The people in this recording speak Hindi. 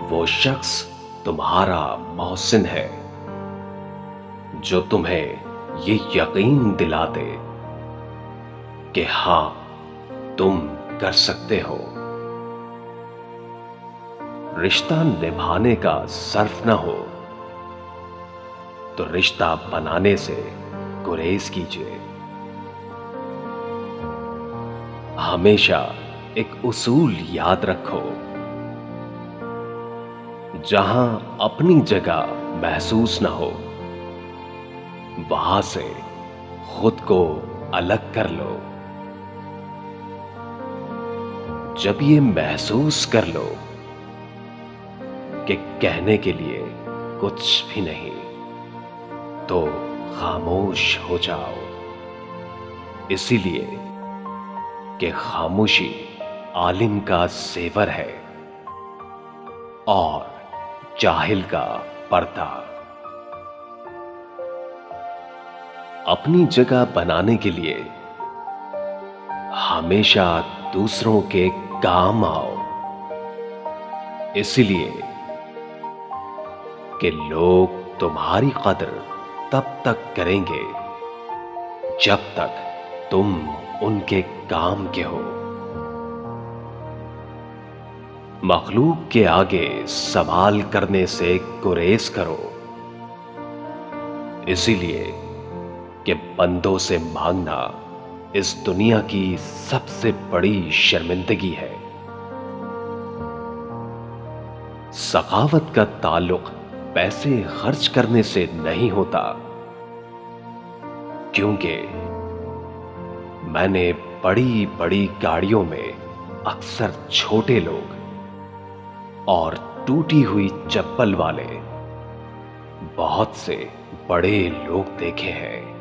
वो शख्स तुम्हारा मोहसिन है जो तुम्हें ये यकीन दिला दे कि हां, तुम कर सकते हो। रिश्ता निभाने का सर्फ ना हो तो रिश्ता बनाने से गुरेज कीजिए। हमेशा एक उसूल याद रखो, जहां अपनी जगह महसूस ना हो वहां से खुद को अलग कर लो। जब ये महसूस कर लो कि कहने के लिए कुछ भी नहीं, तो खामोश हो जाओ। इसीलिए कि खामोशी आलिम का जेवर है और जाहिल का पर्दा। अपनी जगह बनाने के लिए हमेशा दूसरों के काम आओ। इसलिए कि लोग तुम्हारी कदर तब तक करेंगे जब तक तुम उनके काम के हो। मखलूक के आगे सवाल करने से गुरेज करो। इसीलिए कि बंदों से मांगना इस दुनिया की सबसे बड़ी शर्मिंदगी है। सखावत का ताल्लुक पैसे खर्च करने से नहीं होता, क्योंकि मैंने बड़ी बड़ी गाड़ियों में अक्सर छोटे लोग और टूटी हुई चप्पल वाले बहुत से बड़े लोग देखे हैं।